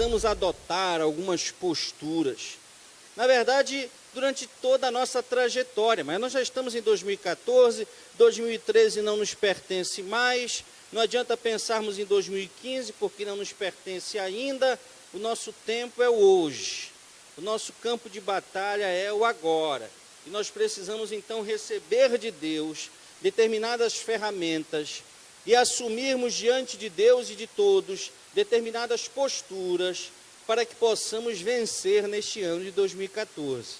precisamos adotar algumas posturas. Na verdade, durante toda a nossa trajetória, mas nós já estamos em 2014, 2013 não nos pertence mais, não adianta pensarmos em 2015, porque não nos pertence ainda, o nosso tempo é o hoje, o nosso campo de batalha é o agora, e nós precisamos então receber de Deus determinadas ferramentas e assumirmos diante de Deus e de todos determinadas posturas para que possamos vencer neste ano de 2014.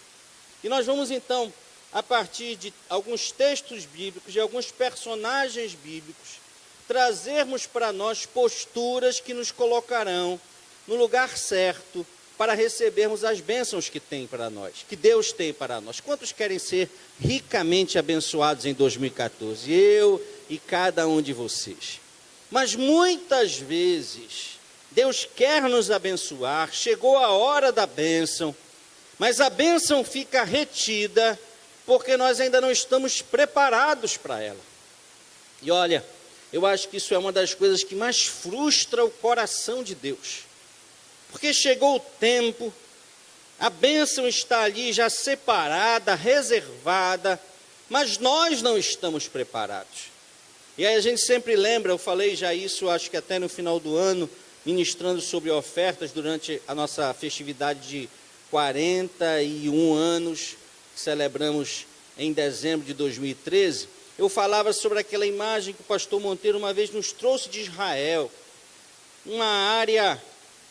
E nós vamos então, a partir de alguns textos bíblicos, de alguns personagens bíblicos, trazermos para nós posturas que nos colocarão no lugar certo para recebermos as bênçãos que tem para nós, que Deus tem para nós. Quantos querem ser ricamente abençoados em 2014? Eu e cada um de vocês. Mas muitas vezes Deus quer nos abençoar, chegou a hora da bênção, mas a bênção fica retida porque nós ainda não estamos preparados para ela. E olha, eu acho que isso é uma das coisas que mais frustra o coração de Deus. Porque chegou o tempo, a bênção está ali já separada, reservada, mas nós não estamos preparados. E aí a gente sempre lembra, eu falei já isso, acho que até no final do ano, ministrando sobre ofertas durante a nossa festividade de 41 anos, que celebramos em dezembro de 2013, eu falava sobre aquela imagem que o pastor Monteiro uma vez nos trouxe de Israel, uma área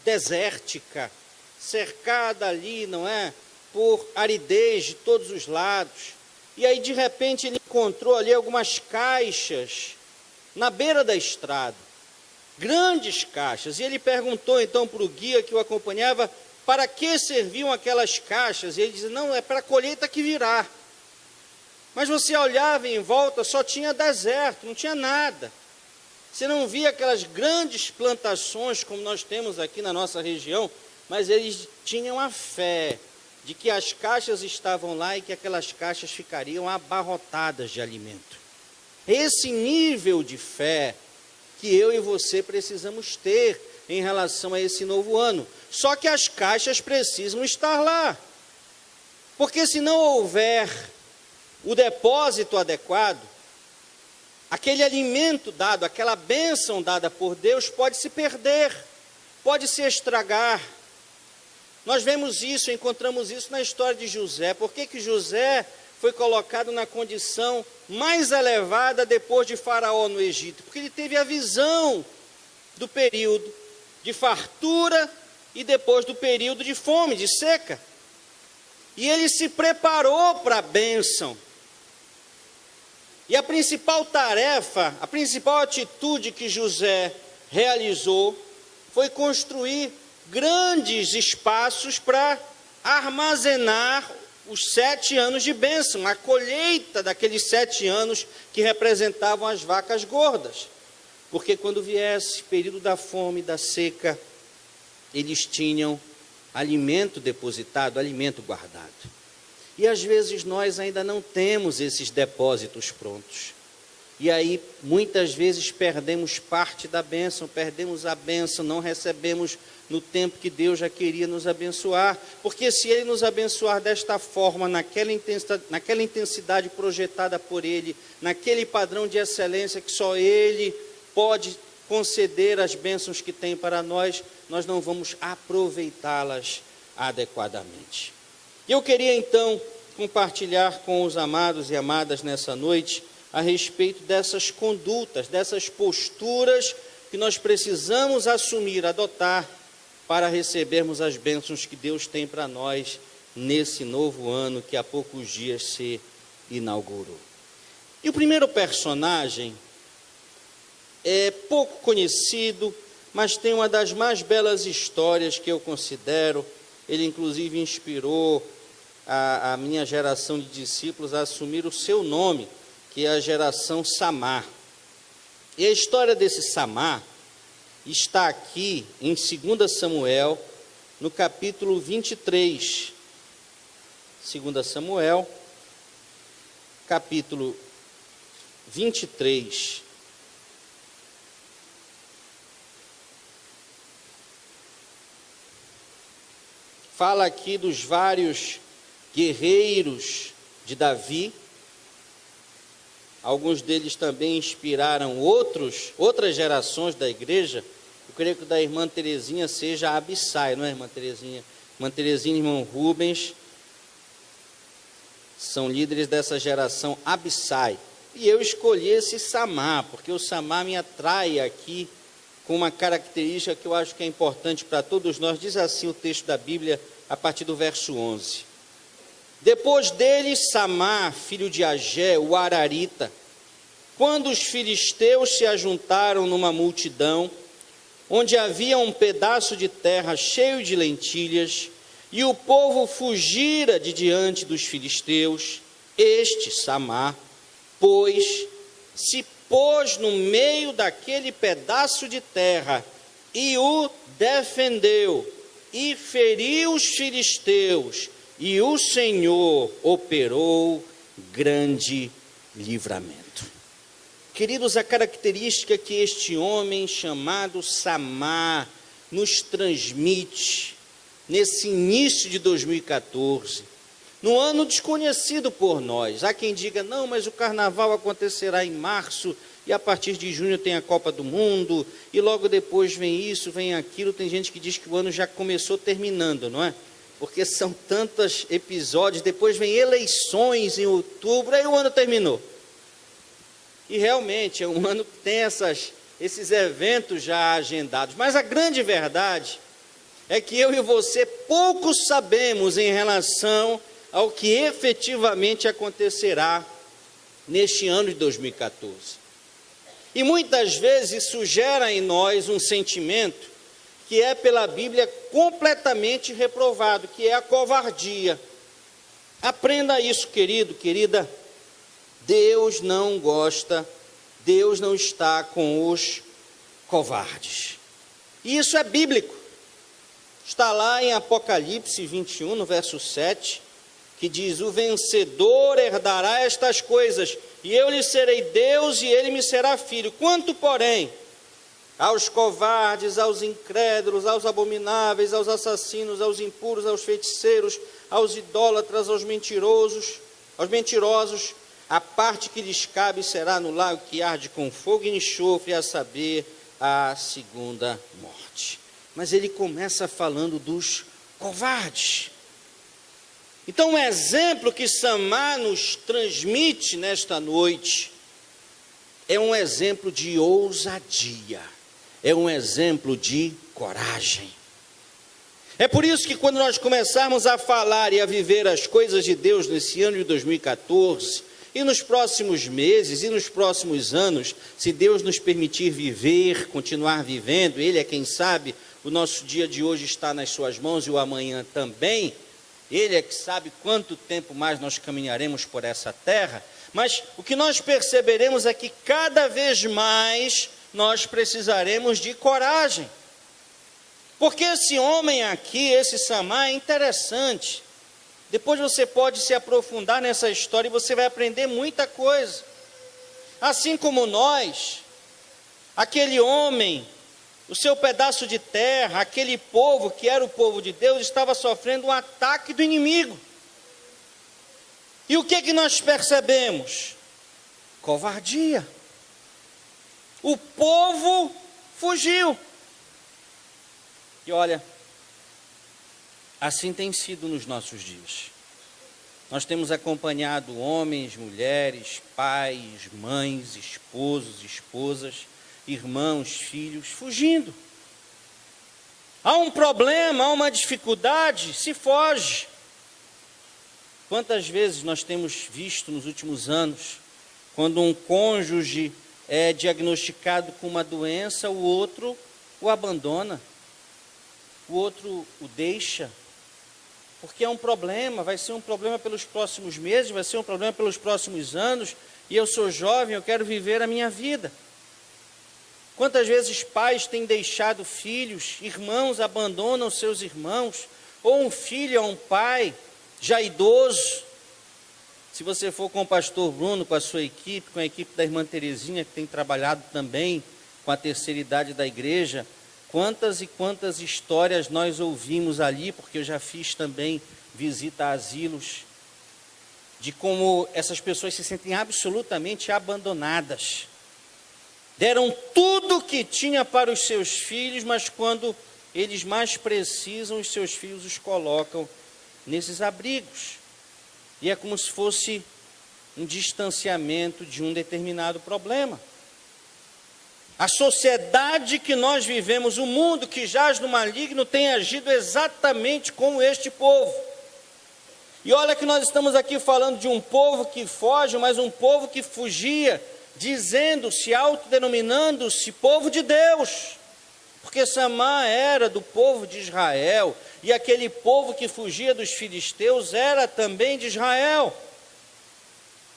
desértica, cercada ali, não é, por aridez de todos os lados. E aí de repente ele encontrou ali algumas caixas na beira da estrada, grandes caixas, e ele perguntou então para o guia que o acompanhava, para que serviam aquelas caixas? E ele disse, não, é para a colheita que virá. Mas você olhava em volta, só tinha deserto, não tinha nada. Você não via aquelas grandes plantações como nós temos aqui na nossa região, mas eles tinham a fé de que as caixas estavam lá e que aquelas caixas ficariam abarrotadas de alimento. Esse nível de fé que eu e você precisamos ter em relação a esse novo ano. Só que as caixas precisam estar lá. Porque se não houver o depósito adequado, aquele alimento dado, aquela bênção dada por Deus pode se perder, pode se estragar. Nós vemos isso, encontramos isso na história de José. Por que José foi colocado na condição mais elevada depois de Faraó no Egito? Porque ele teve a visão do período de fartura e depois do período de fome, de seca. E ele se preparou para a bênção. E a principal tarefa, a principal atitude que José realizou foi construir grandes espaços para armazenar os 7 anos de bênção, a colheita daqueles 7 anos que representavam as vacas gordas. Porque quando viesse o período da fome, da seca, eles tinham alimento depositado, alimento guardado. E às vezes nós ainda não temos esses depósitos prontos. E aí, muitas vezes, perdemos parte da bênção, perdemos a bênção, não recebemos no tempo que Deus já queria nos abençoar. Porque se Ele nos abençoar desta forma, naquela intensidade projetada por Ele, naquele padrão de excelência que só Ele pode conceder as bênçãos que tem para nós, nós não vamos aproveitá-las adequadamente. Eu queria então compartilhar com os amados e amadas nessa noite a respeito dessas condutas, dessas posturas que nós precisamos assumir, adotar para recebermos as bênçãos que Deus tem para nós nesse novo ano que há poucos dias se inaugurou. E o primeiro personagem é pouco conhecido, mas tem uma das mais belas histórias que eu considero. Ele inclusive inspirou a minha geração de discípulos a assumir o seu nome, que é a geração Samar. E a história desse Samar está aqui em 2 Samuel, no capítulo 23. 2 Samuel, capítulo 23. fala aqui dos vários guerreiros de Davi. Alguns deles também inspiraram outras gerações da igreja. Eu creio que o da irmã Terezinha seja a Abissai, não é, irmã Terezinha? Irmã Terezinha e irmão Rubens são líderes dessa geração Abissai. E eu escolhi esse Samar, porque o Samar me atrai aqui com uma característica que eu acho que é importante para todos nós. Diz assim o texto da Bíblia, a partir do verso 11. Depois dele, Samar, filho de Agé, o Ararita, quando os filisteus se ajuntaram numa multidão, onde havia um pedaço de terra cheio de lentilhas, e o povo fugira de diante dos filisteus, este, Samar, pois se pôs no meio daquele pedaço de terra, e o defendeu, e feriu os filisteus, e o Senhor operou grande livramento. Queridos, a característica que este homem chamado Samar nos transmite nesse início de 2014, no ano desconhecido por nós. Há quem diga, não, mas o carnaval acontecerá em março, e a partir de junho tem a Copa do Mundo, e logo depois vem isso, vem aquilo. Tem gente que diz que o ano já começou terminando, não é? Porque são tantos episódios, depois vem eleições em outubro, aí o ano terminou. E realmente é um ano que tem esses eventos já agendados. Mas a grande verdade é que eu e você pouco sabemos em relação ao que efetivamente acontecerá neste ano de 2014. E muitas vezes isso gera em nós um sentimento que é pela Bíblia completamente reprovado, que é a covardia. Aprenda isso, querido, querida. Deus não gosta, Deus não está com os covardes. E isso é bíblico. Está lá em Apocalipse 21, no verso 7, que diz, o vencedor herdará estas coisas, e eu lhe serei Deus, e ele me será filho. Quanto, porém, aos covardes, aos incrédulos, aos abomináveis, aos assassinos, aos impuros, aos feiticeiros, aos idólatras, aos mentirosos, a parte que lhes cabe será no lago que arde com fogo e enxofre, a saber, a segunda morte. Mas ele começa falando dos covardes. Então, um exemplo que Samar nos transmite nesta noite é um exemplo de ousadia, é um exemplo de coragem. É por isso que quando nós começarmos a falar e a viver as coisas de Deus nesse ano de 2014, e nos próximos meses e nos próximos anos, se Deus nos permitir viver, continuar vivendo, Ele é quem sabe, o nosso dia de hoje está nas suas mãos e o amanhã também, Ele é que sabe quanto tempo mais nós caminharemos por essa terra, mas o que nós perceberemos é que cada vez mais nós precisaremos de coragem. Porque esse homem aqui, esse Samar, é interessante. Depois você pode se aprofundar nessa história e você vai aprender muita coisa. Assim como nós, aquele homem, o seu pedaço de terra, aquele povo que era o povo de Deus, estava sofrendo um ataque do inimigo. E o que nós percebemos? Covardia. O povo fugiu. E olha, assim tem sido nos nossos dias. Nós temos acompanhado homens, mulheres, pais, mães, esposos, esposas, irmãos, filhos, fugindo. Há um problema, há uma dificuldade, se foge. Quantas vezes nós temos visto nos últimos anos, quando um cônjuge é diagnosticado com uma doença, o outro o abandona, o outro o deixa, porque é um problema, vai ser um problema pelos próximos meses, vai ser um problema pelos próximos anos, e eu sou jovem, eu quero viver a minha vida. Quantas vezes pais têm deixado filhos, irmãos abandonam seus irmãos, ou um filho a um pai já idoso. Se você for com o pastor Bruno, com a sua equipe, com a equipe da irmã Terezinha, que tem trabalhado também com a terceira idade da igreja, quantas e quantas histórias nós ouvimos ali, porque eu já fiz também visita a asilos, de como essas pessoas se sentem absolutamente abandonadas. Deram tudo o que tinha para os seus filhos, mas quando eles mais precisam, os seus filhos os colocam nesses abrigos. E é como se fosse um distanciamento de um determinado problema. A sociedade que nós vivemos, o mundo que jaz no maligno, tem agido exatamente como este povo. E olha que nós estamos aqui falando de um povo que foge, mas um povo que fugia, dizendo-se, autodenominando-se povo de Deus. Porque Samá era do povo de Israel, e aquele povo que fugia dos filisteus era também de Israel.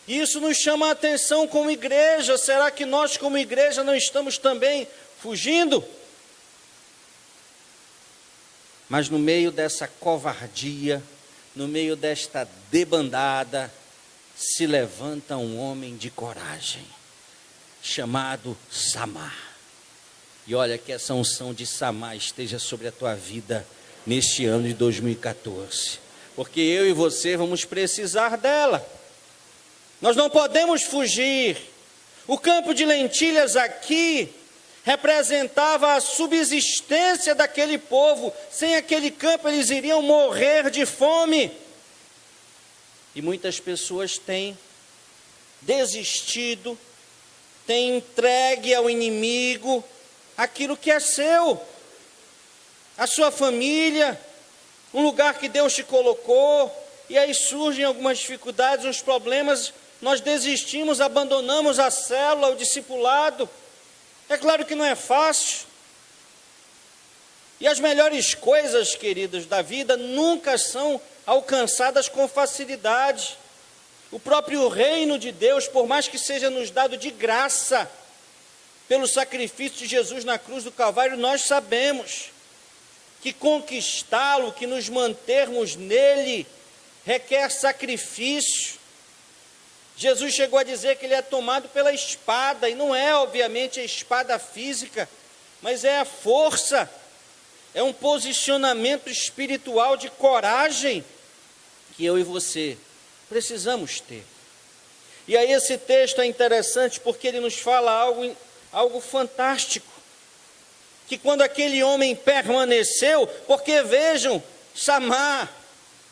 Isso nos chama a atenção como igreja. Será que nós como igreja não estamos também fugindo? Mas no meio dessa covardia, no meio desta debandada, se levanta um homem de coragem, chamado Samá. E olha que essa unção de Samá esteja sobre a tua vida neste ano de 2014, porque eu e você vamos precisar dela. Nós não podemos fugir. O campo de lentilhas aqui representava a subsistência daquele povo. Sem aquele campo eles iriam morrer de fome. E muitas pessoas têm desistido, têm entregue ao inimigo aquilo que é seu, a sua família, um lugar que Deus te colocou, e aí surgem algumas dificuldades, uns problemas, nós desistimos, abandonamos a célula, o discipulado. É claro que não é fácil. E as melhores coisas, queridos, da vida nunca são alcançadas com facilidade. O próprio reino de Deus, por mais que seja nos dado de graça, pelo sacrifício de Jesus na cruz do Calvário, nós sabemos que conquistá-lo, que nos mantermos nele, requer sacrifício. Jesus chegou a dizer que ele é tomado pela espada, e não é obviamente a espada física, mas é a força, é um posicionamento espiritual de coragem que eu e você precisamos ter. E aí esse texto é interessante porque ele nos fala algo fantástico, que quando aquele homem permaneceu, porque vejam, Samá,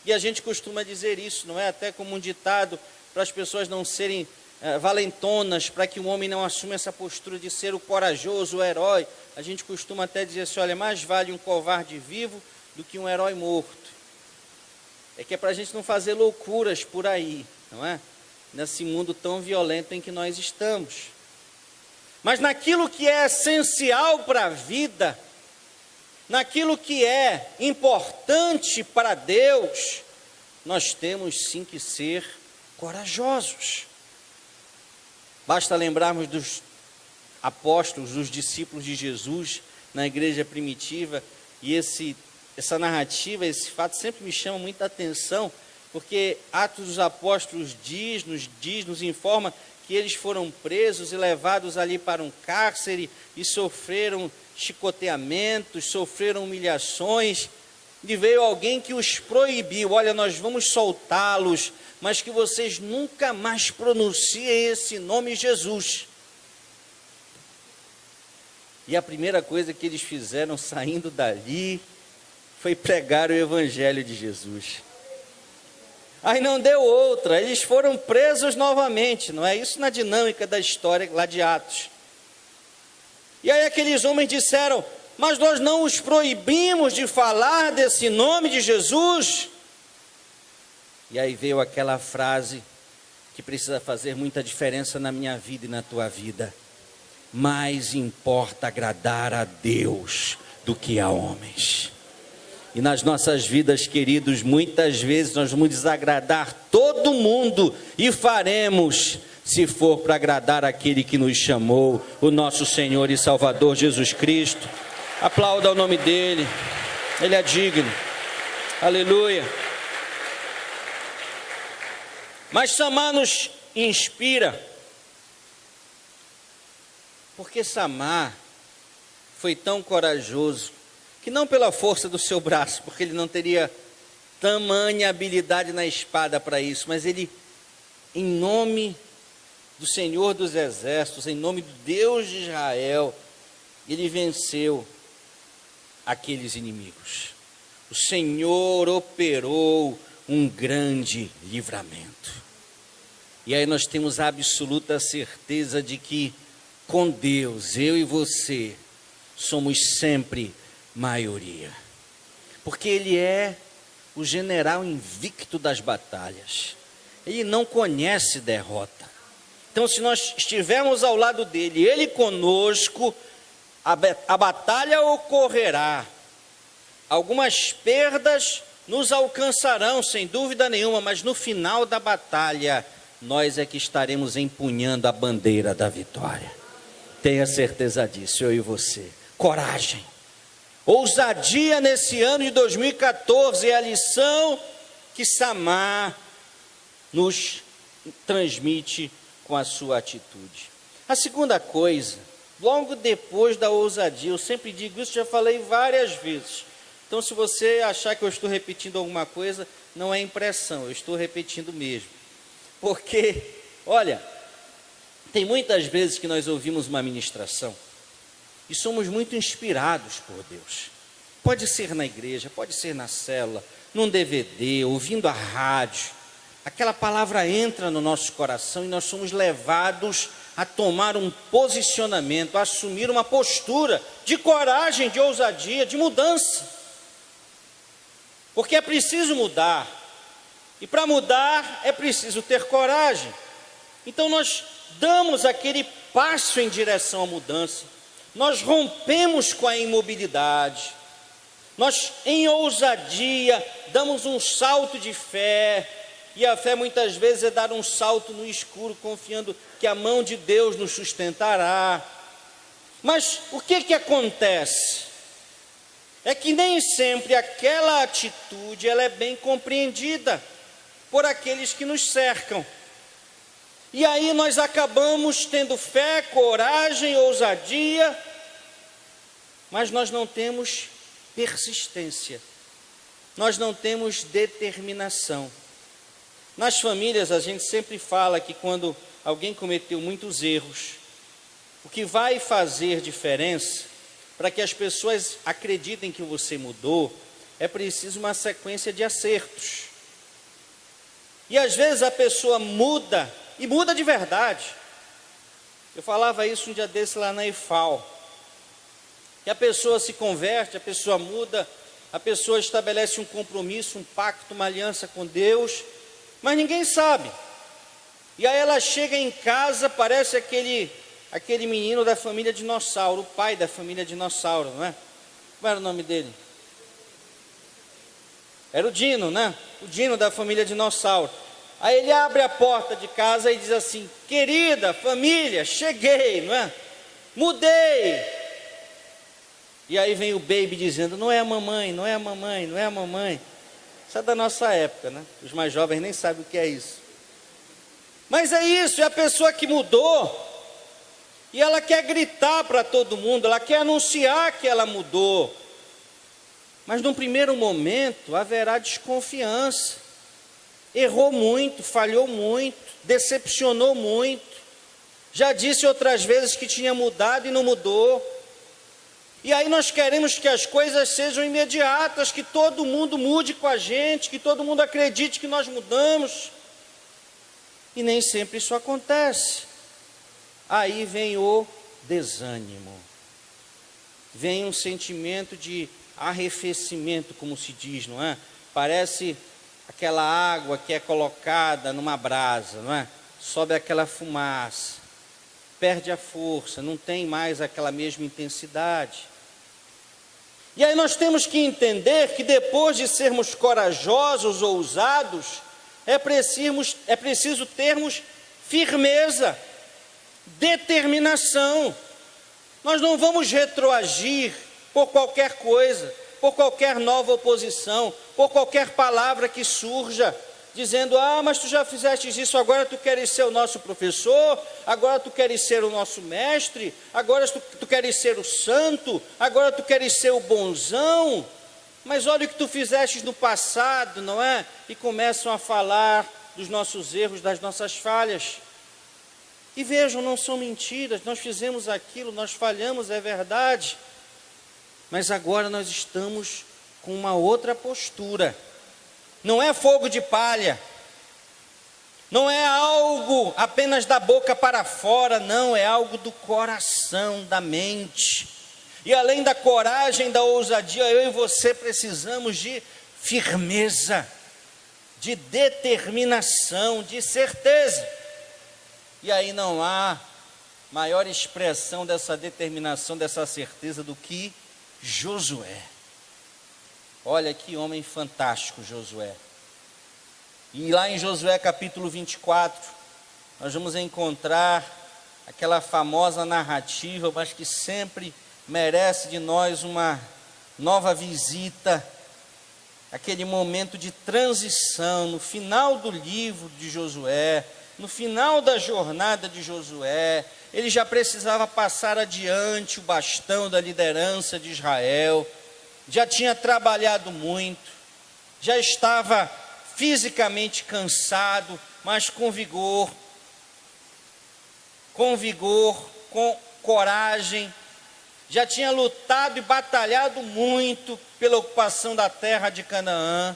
e a gente costuma dizer isso, não é? Até como um ditado, para as pessoas não serem valentonas, para que o homem não assuma essa postura de ser o corajoso, o herói. A gente costuma até dizer assim, olha, mais vale um covarde vivo do que um herói morto. É que é para a gente não fazer loucuras por aí, não é? Nesse mundo tão violento em que nós estamos. Mas naquilo que é essencial para a vida, naquilo que é importante para Deus, nós temos sim que ser corajosos. Basta lembrarmos dos apóstolos, dos discípulos de Jesus na igreja primitiva, e essa narrativa, esse fato sempre me chama muita atenção, porque Atos dos Apóstolos nos informa que eles foram presos e levados ali para um cárcere e sofreram chicoteamentos, sofreram humilhações, e veio alguém que os proibiu, olha, nós vamos soltá-los, mas que vocês nunca mais pronunciem esse nome Jesus. E a primeira coisa que eles fizeram saindo dali foi pregar o evangelho de Jesus. Aí não deu outra, eles foram presos novamente, não é isso na dinâmica da história lá de Atos. E aí aqueles homens disseram, mas nós não os proibimos de falar desse nome de Jesus. E aí veio aquela frase que precisa fazer muita diferença na minha vida e na tua vida. Mais importa agradar a Deus do que a homens. E nas nossas vidas, queridos, muitas vezes nós vamos desagradar todo mundo e faremos, se for para agradar aquele que nos chamou, o nosso Senhor e Salvador Jesus Cristo. Aplauda o nome dele, ele é digno. Aleluia. Mas Samá nos inspira, porque Samá foi tão corajoso, que não pela força do seu braço, porque ele não teria tamanha habilidade na espada para isso, mas ele, em nome do Senhor dos Exércitos, em nome do Deus de Israel, ele venceu aqueles inimigos. O Senhor operou um grande livramento. E aí nós temos a absoluta certeza de que com Deus, eu e você, somos sempre maioria. Porque Ele é o general invicto das batalhas. Ele não conhece derrota. Então, se nós estivermos ao lado dele, ele conosco, a batalha ocorrerá. Algumas perdas nos alcançarão, sem dúvida nenhuma, mas no final da batalha, nós é que estaremos empunhando a bandeira da vitória. Tenha certeza disso, eu e você. Coragem. Ousadia nesse ano de 2014 é a lição que Samar nos transmite com a sua atitude. A segunda coisa, logo depois da ousadia, eu sempre digo isso, já falei várias vezes. Então, se você achar que eu estou repetindo alguma coisa, não é impressão, eu estou repetindo mesmo. Porque, olha, tem muitas vezes que nós ouvimos uma ministração e somos muito inspirados por Deus. Pode ser na igreja, pode ser na célula, num DVD, ouvindo a rádio. Aquela palavra entra no nosso coração e nós somos levados a tomar um posicionamento, a assumir uma postura de coragem, de ousadia, de mudança. Porque é preciso mudar. E para mudar é preciso ter coragem. Então nós damos aquele passo em direção à mudança. Nós rompemos com a imobilidade. Nós, em ousadia, damos um salto de fé. E a fé muitas vezes é dar um salto no escuro, confiando que a mão de Deus nos sustentará. Mas o que acontece? É que nem sempre aquela atitude ela é bem compreendida por aqueles que nos cercam. E aí nós acabamos tendo fé, coragem, ousadia, mas nós não temos persistência, nós não temos determinação. Nas famílias a gente sempre fala que quando alguém cometeu muitos erros, o que vai fazer diferença para que as pessoas acreditem que você mudou, é preciso uma sequência de acertos. E às vezes a pessoa muda, e muda de verdade. Eu falava isso um dia desse lá na IFAL. Que a pessoa se converte, a pessoa muda, a pessoa estabelece um compromisso, um pacto, uma aliança com Deus, mas ninguém sabe. E aí ela chega em casa, parece aquele menino da família Dinossauro, o pai da família Dinossauro, não é? Qual era o nome dele? Era o Dino, né? O Dino da família Dinossauro. Aí ele abre a porta de casa e diz assim: querida família, cheguei, não é? Mudei. E aí vem o baby dizendo: não é a mamãe, não é a mamãe, não é a mamãe. Isso é da nossa época, né? Os mais jovens nem sabem o que é isso. Mas é isso, é a pessoa que mudou. E ela quer gritar para todo mundo, ela quer anunciar que ela mudou. Mas num primeiro momento haverá desconfiança. Errou muito, falhou muito, decepcionou muito. Já disse outras vezes que tinha mudado e não mudou. E aí nós queremos que as coisas sejam imediatas, que todo mundo mude com a gente, que todo mundo acredite que nós mudamos. E nem sempre isso acontece. Aí vem o desânimo. Vem um sentimento de arrefecimento, como se diz, não é? Parece aquela água que é colocada numa brasa, não é? Sobe aquela fumaça, perde a força, não tem mais aquela mesma intensidade. E aí nós temos que entender que depois de sermos corajosos, ousados, é preciso termos firmeza, determinação. Nós não vamos retroagir por qualquer coisa, por qualquer nova oposição, por qualquer palavra que surja, dizendo: ah, mas tu já fizeste isso, agora tu queres ser o nosso professor, agora tu queres ser o nosso mestre, agora tu queres ser o santo, agora tu queres ser o bonzão. Mas olha o que tu fizeste no passado, não é? E começam a falar dos nossos erros, das nossas falhas. E vejam, não são mentiras, nós fizemos aquilo, nós falhamos, é verdade. Mas agora nós estamos com uma outra postura. Não é fogo de palha, não é algo apenas da boca para fora, não, é algo do coração, da mente. E além da coragem, da ousadia, eu e você precisamos de firmeza, de determinação, de certeza. E aí não há maior expressão dessa determinação, dessa certeza do que Josué. Olha que homem fantástico, Josué. E lá em Josué capítulo 24, nós vamos encontrar aquela famosa narrativa, mas que sempre merece de nós uma nova visita, aquele momento de transição, no final do livro de Josué, no final da jornada de Josué. Ele já precisava passar adiante o bastão da liderança de Israel, já tinha trabalhado muito, já estava fisicamente cansado, mas com vigor, com coragem, já tinha lutado e batalhado muito pela ocupação da terra de Canaã,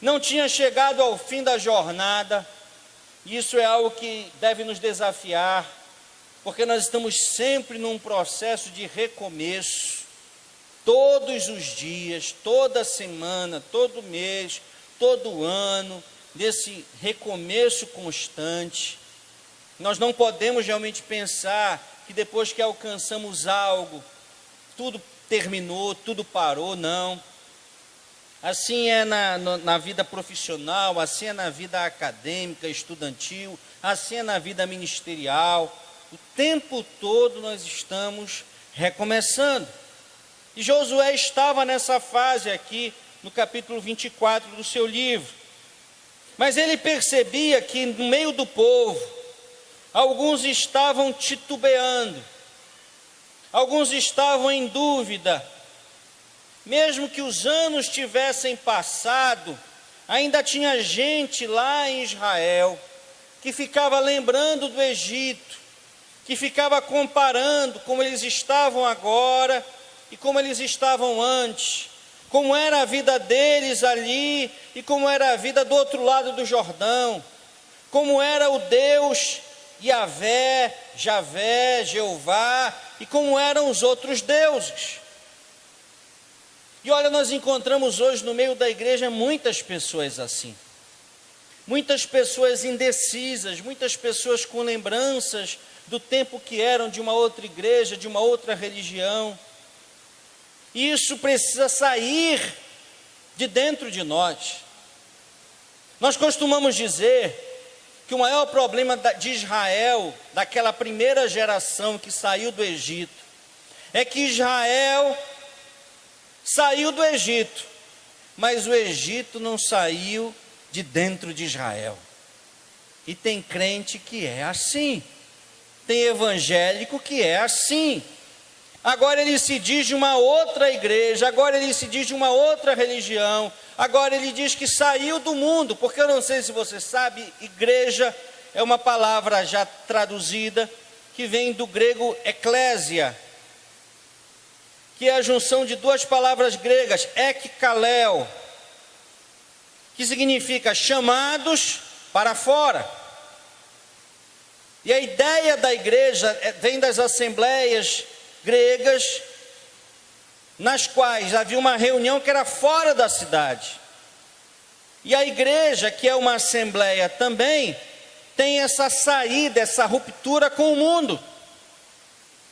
não tinha chegado ao fim da jornada. Isso é algo que deve nos desafiar, porque nós estamos sempre num processo de recomeço, todos os dias, toda semana, todo mês, todo ano, desse recomeço constante. Nós não podemos realmente pensar que depois que alcançamos algo, tudo terminou, tudo parou, não. Assim é na vida profissional, assim é na vida acadêmica, estudantil, assim é na vida ministerial. O tempo todo nós estamos recomeçando. E Josué estava nessa fase aqui, no capítulo 24 do seu livro. Mas ele percebia que no meio do povo, alguns estavam titubeando, alguns estavam em dúvida. Mesmo que os anos tivessem passado, ainda tinha gente lá em Israel que ficava lembrando do Egito, que ficava comparando como eles estavam agora e como eles estavam antes, como era a vida deles ali e como era a vida do outro lado do Jordão, como era o Deus Yahvé, Javé, Jeová, e como eram os outros deuses. E olha, nós encontramos hoje no meio da igreja muitas pessoas assim, muitas pessoas indecisas, muitas pessoas com lembranças do tempo que eram de uma outra igreja, de uma outra religião. E isso precisa sair de dentro de nós. Nós costumamos dizer que o maior problema de Israel, daquela primeira geração que saiu do Egito, é que Israel saiu do Egito, mas o Egito não saiu de dentro de Israel. E tem crente que é assim, tem evangélico que é assim. Agora ele se diz de uma outra igreja, agora ele se diz de uma outra religião, agora ele diz que saiu do mundo, porque eu não sei se você sabe, igreja é uma palavra já traduzida, que vem do grego eklésia, que é a junção de duas palavras gregas, ekkaleo, que significa chamados para fora. E a ideia da igreja vem das assembleias gregas, nas quais havia uma reunião que era fora da cidade. E a igreja, que é uma assembleia também, tem essa saída, essa ruptura com o mundo.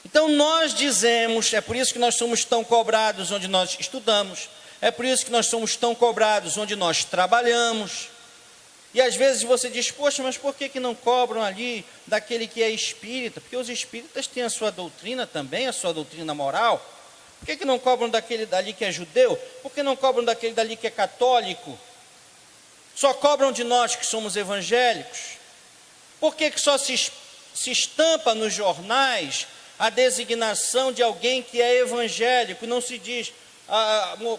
Então nós dizemos, é por isso que nós somos tão cobrados onde nós estudamos, é por isso que nós somos tão cobrados onde nós trabalhamos. E às vezes você diz, poxa, mas por que não cobram ali daquele que é espírita? Porque os espíritas têm a sua doutrina também, a sua doutrina moral. Por que não cobram daquele dali que é judeu? Por que não cobram daquele dali que é católico? Só cobram de nós que somos evangélicos? Por que só se estampa nos jornais a designação de alguém que é evangélico? Não se diz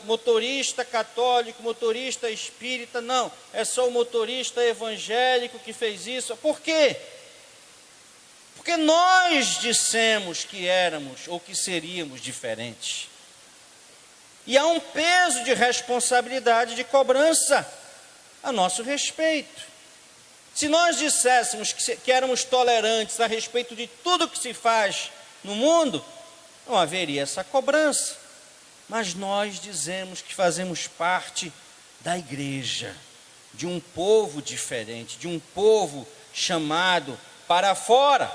motorista católico, motorista espírita, não. É só o motorista evangélico que fez isso. Por quê? Porque nós dissemos que éramos ou que seríamos diferentes. E há um peso de responsabilidade, de cobrança a nosso respeito. Se nós disséssemos que éramos tolerantes a respeito de tudo que se faz no mundo, não haveria essa cobrança. Mas nós dizemos que fazemos parte da igreja, de um povo diferente, de um povo chamado para fora.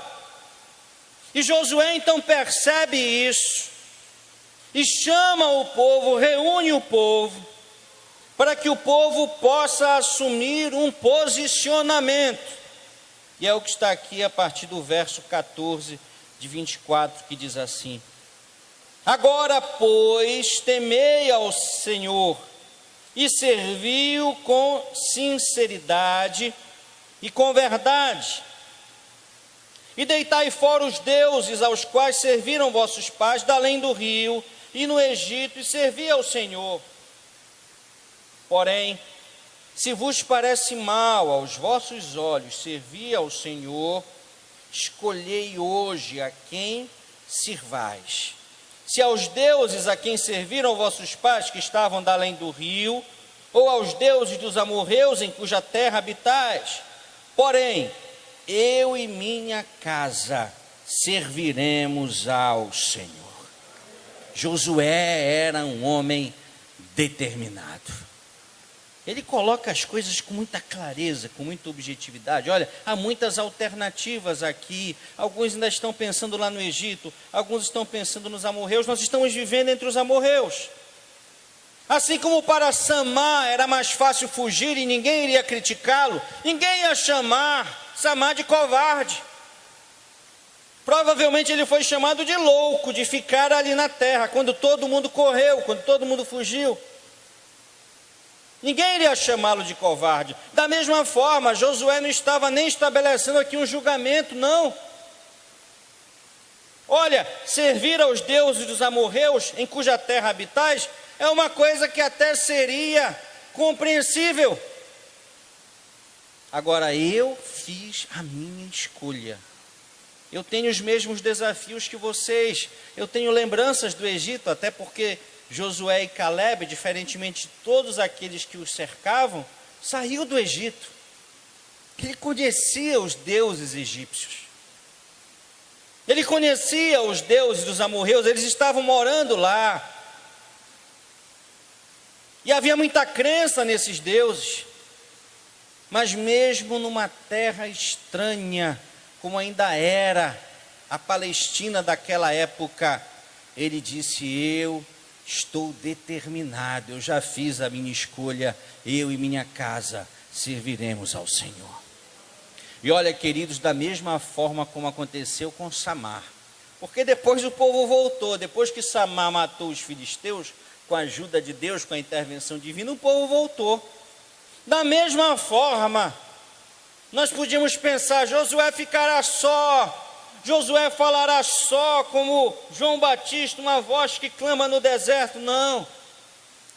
E Josué então percebe isso, e chama o povo, reúne o povo, para que o povo possa assumir um posicionamento. E é o que está aqui a partir do verso 14 de 24, que diz assim: agora, pois, temei ao Senhor e servi-o com sinceridade e com verdade. E deitai fora os deuses aos quais serviram vossos pais da além do rio e no Egito, e servi ao Senhor. Porém, se vos parece mal aos vossos olhos servir ao Senhor, escolhei hoje a quem sirvais. Se aos deuses a quem serviram vossos pais que estavam da além do rio, ou aos deuses dos amorreus em cuja terra habitais. Porém, eu e minha casa serviremos ao Senhor. Josué era um homem determinado. Ele coloca as coisas com muita clareza, com muita objetividade. Olha, há muitas alternativas aqui. Alguns ainda estão pensando lá no Egito, alguns estão pensando nos amorreus. Nós estamos vivendo entre os amorreus. Assim como para Samar era mais fácil fugir e ninguém iria criticá-lo, ninguém ia chamar Samar de covarde. Provavelmente ele foi chamado de louco, de ficar ali na terra, quando todo mundo correu, quando todo mundo fugiu. Ninguém iria chamá-lo de covarde. Da mesma forma, Josué não estava nem estabelecendo aqui um julgamento, não. Olha, servir aos deuses dos amorreus, em cuja terra habitais, é uma coisa que até seria compreensível. Agora, eu fiz a minha escolha. Eu tenho os mesmos desafios que vocês. Eu tenho lembranças do Egito, até porque Josué e Calebe, diferentemente de todos aqueles que os cercavam, saiu do Egito. Ele conhecia os deuses egípcios. Ele conhecia os deuses dos amorreus, eles estavam morando lá. E havia muita crença nesses deuses. Mas mesmo numa terra estranha, como ainda era a Palestina daquela época, ele disse: eu estou determinado, eu já fiz a minha escolha, eu e minha casa serviremos ao Senhor. E olha, queridos, da mesma forma como aconteceu com Samar, porque depois o povo voltou, depois que Samar matou os filisteus, com a ajuda de Deus, com a intervenção divina, o povo voltou. Da mesma forma, nós podíamos pensar: Josué ficará só, Josué falará só, como João Batista, uma voz que clama no deserto. Não.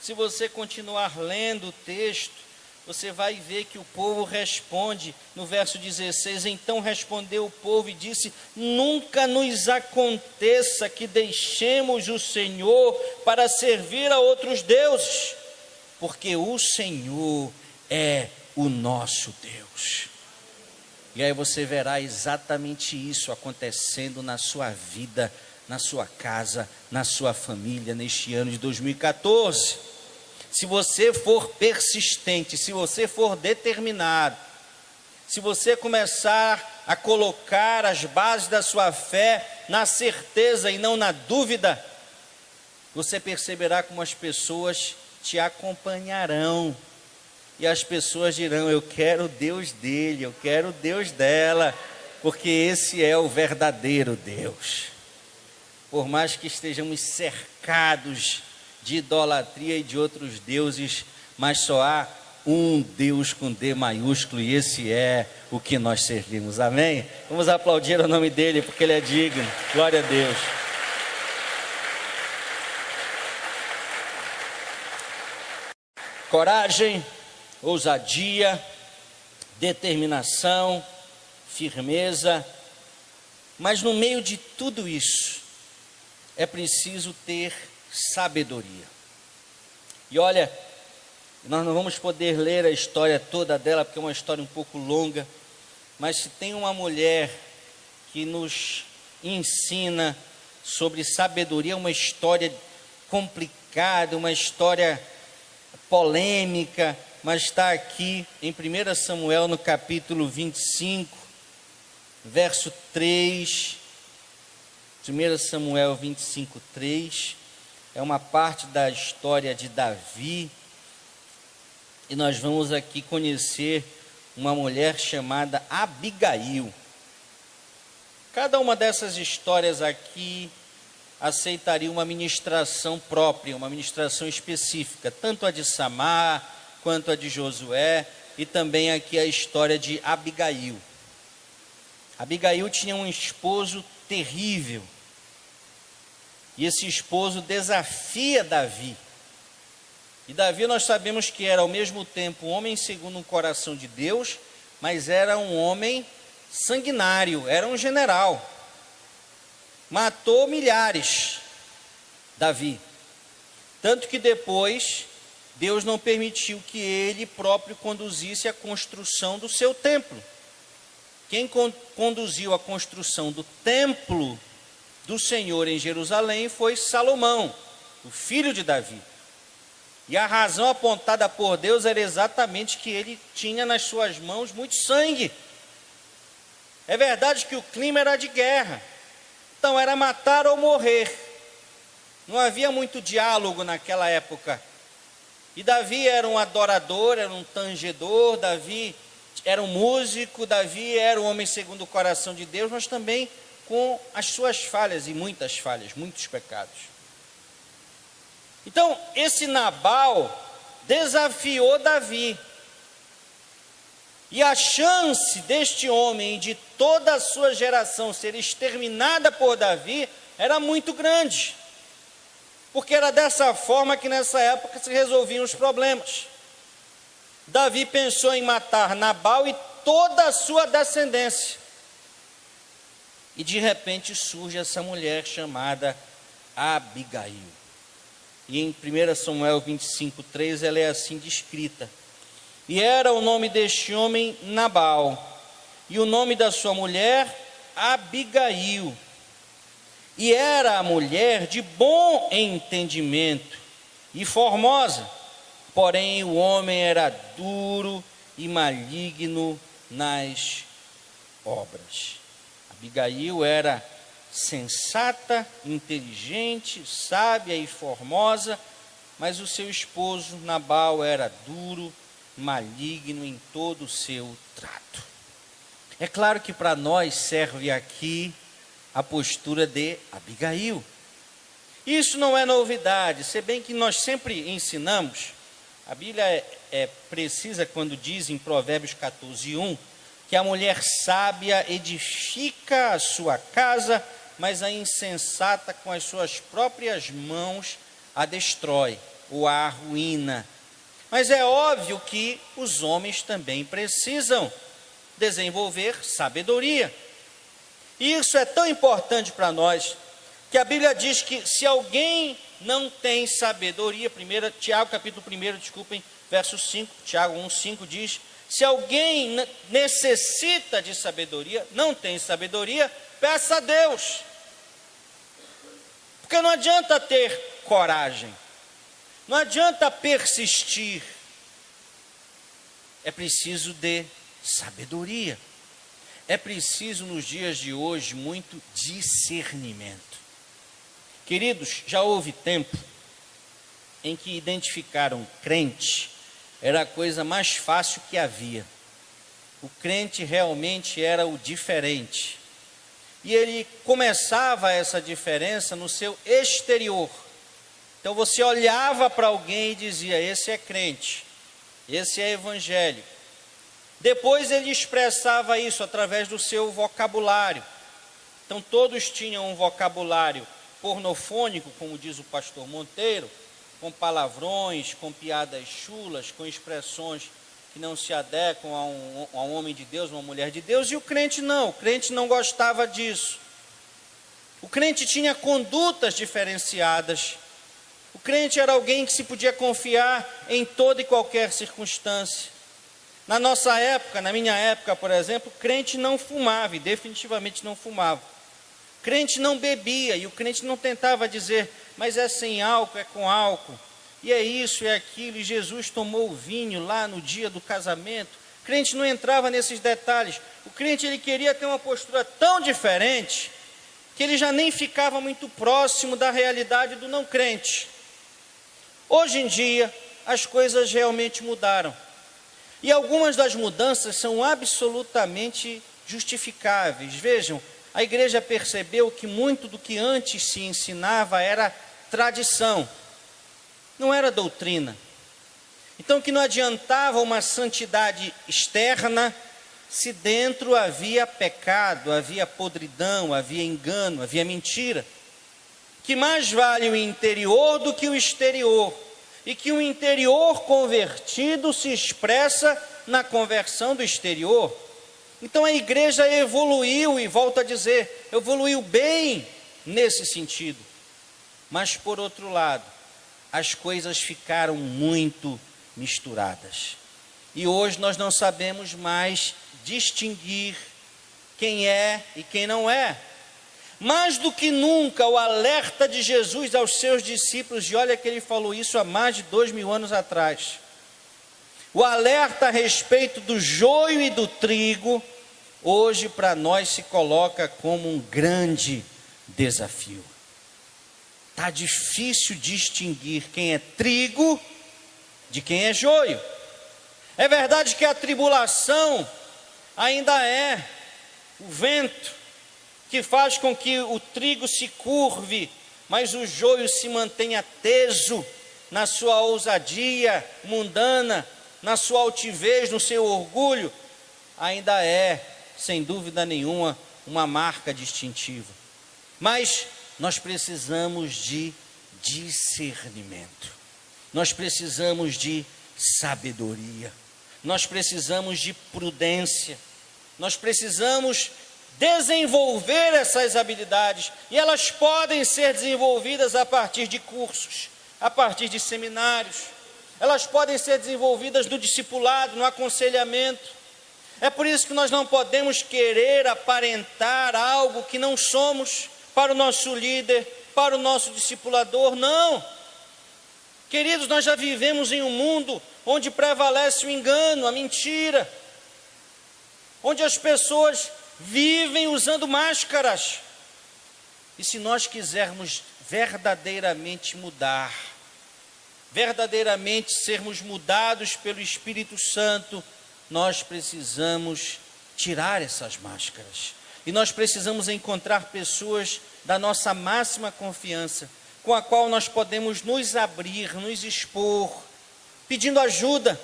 Se você continuar lendo o texto, você vai ver que o povo responde no verso 16: então respondeu o povo e disse: nunca nos aconteça que deixemos o Senhor para servir a outros deuses, porque o Senhor é o nosso Deus. E aí você verá exatamente isso acontecendo na sua vida, na sua casa, na sua família, neste ano de 2014. Se você for persistente, se você for determinado, se você começar a colocar as bases da sua fé na certeza e não na dúvida, você perceberá como as pessoas te acompanharão. E as pessoas dirão: eu quero o Deus dele, eu quero o Deus dela, porque esse é o verdadeiro Deus. Por mais que estejamos cercados de idolatria e de outros deuses, mas só há um Deus com D maiúsculo, e esse é o que nós servimos, amém? Vamos aplaudir o nome dele, porque ele é digno, glória a Deus. Coragem, ousadia, determinação, firmeza, mas no meio de tudo isso, é preciso ter sabedoria. E olha, nós não vamos poder ler a história toda dela, porque é uma história um pouco longa, mas se tem uma mulher que nos ensina sobre sabedoria, uma história complicada, uma história polêmica, mas está aqui em 1 Samuel, no capítulo 25, verso 3, 1 Samuel 25, 3, é uma parte da história de Davi, e nós vamos aqui conhecer uma mulher chamada Abigail. Cada uma dessas histórias aqui aceitaria uma ministração própria, uma ministração específica, tanto a de Samar, quanto a de Josué, e também aqui a história de Abigail. Abigail tinha um esposo terrível, e esse esposo desafia Davi. E Davi, nós sabemos que era ao mesmo tempo um homem segundo o coração de Deus, mas era um homem sanguinário, era um general. Matou milhares, Davi. Tanto que depois, Deus não permitiu que ele próprio conduzisse a construção do seu templo. Quem conduziu a construção do templo do Senhor em Jerusalém foi Salomão, o filho de Davi. E a razão apontada por Deus era exatamente que ele tinha nas suas mãos muito sangue. É verdade que o clima era de guerra, então era matar ou morrer. Não havia muito diálogo naquela época. E Davi era um adorador, era um tangedor, Davi era um músico, Davi era um homem segundo o coração de Deus, mas também com as suas falhas, e muitas falhas, muitos pecados. Então, esse Nabal desafiou Davi. E a chance deste homem e de toda a sua geração ser exterminada por Davi era muito grande. Porque era dessa forma que nessa época se resolviam os problemas. Davi pensou em matar Nabal e toda a sua descendência. E de repente surge essa mulher chamada Abigail. E em 1 Samuel 25, 3, ela é assim descrita. E era o nome deste homem Nabal, e o nome da sua mulher Abigail. E era a mulher de bom entendimento e formosa, porém o homem era duro e maligno nas obras. Abigail era sensata, inteligente, sábia e formosa, mas o seu esposo Nabal era duro, maligno em todo o seu trato. É claro que para nós serve aqui a postura de Abigail. Isso não é novidade, se bem que nós sempre ensinamos, a Bíblia é precisa quando diz em Provérbios 14, 1, que a mulher sábia edifica a sua casa, mas a insensata com as suas próprias mãos a destrói ou a arruína. Mas é óbvio que os homens também precisam desenvolver sabedoria. E isso é tão importante para nós, que a Bíblia diz que se alguém não tem sabedoria, Tiago capítulo 1, desculpem, verso 5, Tiago 1, 5 diz, se alguém necessita de sabedoria, não tem sabedoria, peça a Deus. Porque não adianta ter coragem, não adianta persistir, é preciso de sabedoria. É preciso nos dias de hoje muito discernimento. Queridos, já houve tempo em que identificar um crente era a coisa mais fácil que havia. O crente realmente era o diferente. E ele começava essa diferença no seu exterior. Então você olhava para alguém e dizia, esse é crente. Esse é evangélico. Depois ele expressava isso através do seu vocabulário. Então todos tinham um vocabulário pornofônico, como diz o pastor Monteiro, com palavrões, com piadas chulas, com expressões que não se adequam a um homem de Deus, uma mulher de Deus, e o crente não gostava disso. O crente tinha condutas diferenciadas. O crente era alguém que se podia confiar em toda e qualquer circunstância. Na nossa época, na minha época, por exemplo, o crente não fumava, e definitivamente não fumava. O crente não bebia, e o crente não tentava dizer, mas é sem álcool, é com álcool, e é isso, é aquilo, e Jesus tomou o vinho lá no dia do casamento. O crente não entrava nesses detalhes. O crente, ele queria ter uma postura tão diferente, que ele já nem ficava muito próximo da realidade do não crente. Hoje em dia, as coisas realmente mudaram. E algumas das mudanças são absolutamente justificáveis. Vejam, a igreja percebeu que muito do que antes se ensinava era tradição, não era doutrina. Então que não adiantava uma santidade externa, se dentro havia pecado, havia podridão, havia engano, havia mentira. Que mais vale o interior do que o exterior, e que o interior convertido se expressa na conversão do exterior. Então a igreja evoluiu, e volto a dizer, evoluiu bem nesse sentido. Mas por outro lado, as coisas ficaram muito misturadas. E hoje nós não sabemos mais distinguir quem é e quem não é. Mais do que nunca, o alerta de Jesus aos seus discípulos, e olha que ele falou isso há mais de 2000 anos atrás. O alerta a respeito do joio e do trigo, hoje para nós se coloca como um grande desafio. Está difícil distinguir quem é trigo de quem é joio. É verdade que a tribulação ainda é o vento que faz com que o trigo se curve, mas o joio se mantenha teso na sua ousadia mundana, na sua altivez, no seu orgulho. Ainda é, sem dúvida nenhuma, uma marca distintiva. Mas nós precisamos de discernimento, nós precisamos de sabedoria, nós precisamos de prudência, nós precisamos desenvolver essas habilidades, e elas podem ser desenvolvidas a partir de cursos, a partir de seminários, elas podem ser desenvolvidas no discipulado, no aconselhamento. É por isso que nós não podemos querer aparentar algo que não somos para o nosso líder, para o nosso discipulador, não. Queridos, nós já vivemos em um mundo onde prevalece o engano, a mentira, onde as pessoas vivem usando máscaras. E se nós quisermos verdadeiramente mudar, verdadeiramente sermos mudados pelo Espírito Santo, nós precisamos tirar essas máscaras. E nós precisamos encontrar pessoas da nossa máxima confiança, com a qual nós podemos nos abrir, nos expor, pedindo ajuda,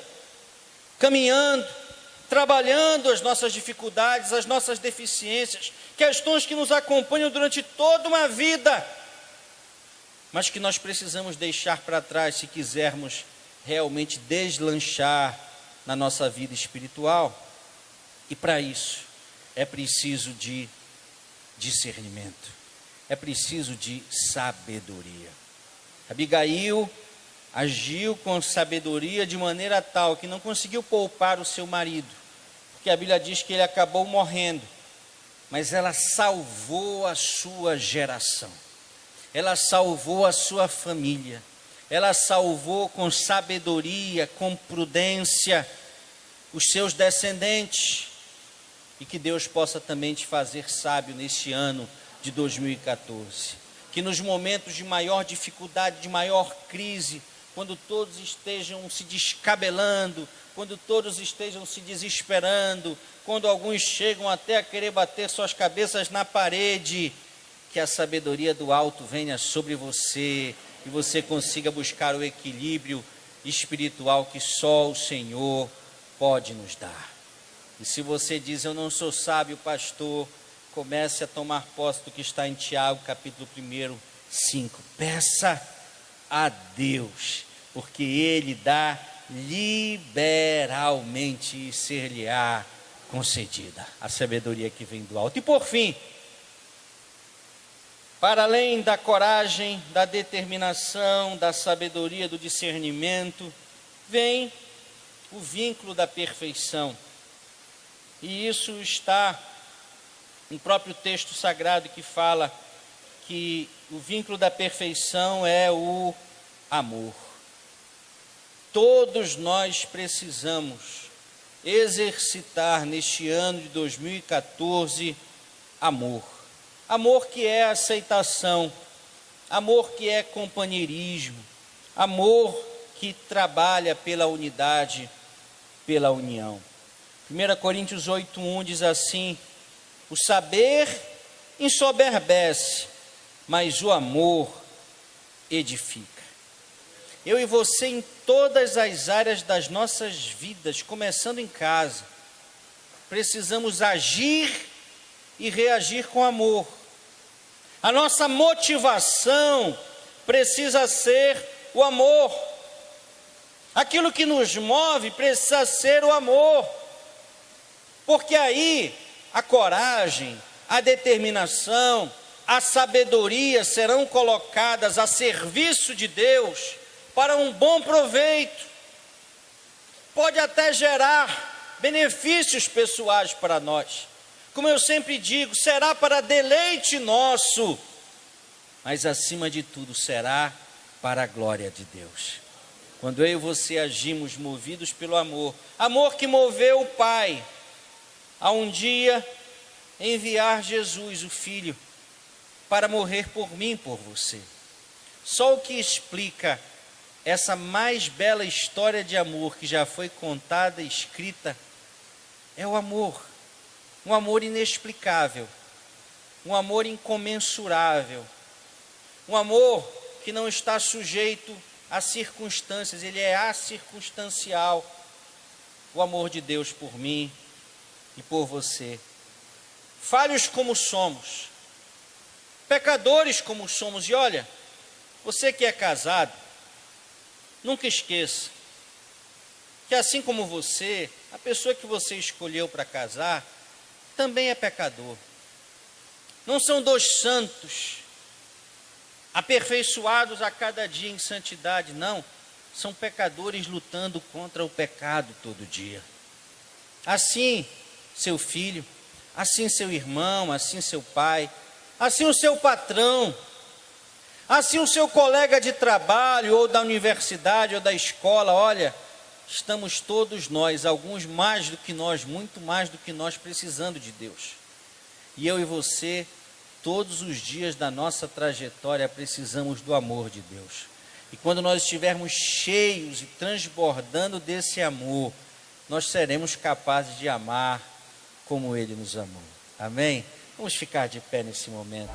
caminhando, trabalhando as nossas dificuldades, as nossas deficiências, questões que nos acompanham durante toda uma vida, mas que nós precisamos deixar para trás se quisermos realmente deslanchar na nossa vida espiritual. E para isso é preciso de discernimento, é preciso de sabedoria. Abigail agiu com sabedoria de maneira tal que não conseguiu poupar o seu marido, porque a Bíblia diz que ele acabou morrendo, mas ela salvou a sua geração, ela salvou a sua família, ela salvou com sabedoria, com prudência os seus descendentes. E que Deus possa também te fazer sábio neste ano de 2014. Que nos momentos de maior dificuldade, de maior crise, quando todos estejam se descabelando, quando todos estejam se desesperando, quando alguns chegam até a querer bater suas cabeças na parede, que a sabedoria do alto venha sobre você e você consiga buscar o equilíbrio espiritual que só o Senhor pode nos dar. E se você diz, eu não sou sábio, pastor, comece a tomar posse do que está em Tiago, capítulo 1, 5. Peça a Deus, porque Ele dá liberalmente e ser-lhe-á concedida a sabedoria que vem do alto. E por fim, para além da coragem, da determinação, da sabedoria, do discernimento, vem o vínculo da perfeição. E isso está no próprio texto sagrado que fala que o vínculo da perfeição é o amor. Todos nós precisamos exercitar neste ano de 2014 amor. Amor que é aceitação, amor que é companheirismo, amor que trabalha pela unidade, pela união. 1 Coríntios 8:1 diz assim: o saber ensoberbece, mas o amor edifica. Eu e você, em todas as áreas das nossas vidas, começando em casa, precisamos agir e reagir com amor. A nossa motivação precisa ser o amor. Aquilo que nos move precisa ser o amor. Porque aí a coragem, a determinação, a sabedoria serão colocadas a serviço de Deus para um bom proveito. Pode até gerar benefícios pessoais para nós. Como eu sempre digo, será para deleite nosso, mas acima de tudo será para a glória de Deus. Quando eu e você agimos movidos pelo amor, amor que moveu o Pai a um dia enviar Jesus, o Filho, para morrer por mim, por você. Só o que explica essa mais bela história de amor que já foi contada e escrita é o amor. Um amor inexplicável, um amor incomensurável, um amor que não está sujeito a circunstâncias, ele é acircunstancial. O amor de Deus por mim e por você. Falhos como somos, pecadores como somos, e olha, você que é casado, nunca esqueça que assim como você, a pessoa que você escolheu para casar, também é pecador. Não são dois santos, aperfeiçoados a cada dia em santidade, não. São pecadores lutando contra o pecado todo dia. Assim, seu filho, assim seu irmão, assim seu pai, assim o seu patrão, assim o seu colega de trabalho, ou da universidade, ou da escola, olha, estamos todos nós, alguns mais do que nós, muito mais do que nós, precisando de Deus. E eu e você, todos os dias da nossa trajetória, precisamos do amor de Deus. E quando nós estivermos cheios e transbordando desse amor, nós seremos capazes de amar como Ele nos amou. Amém? Vamos ficar de pé nesse momento.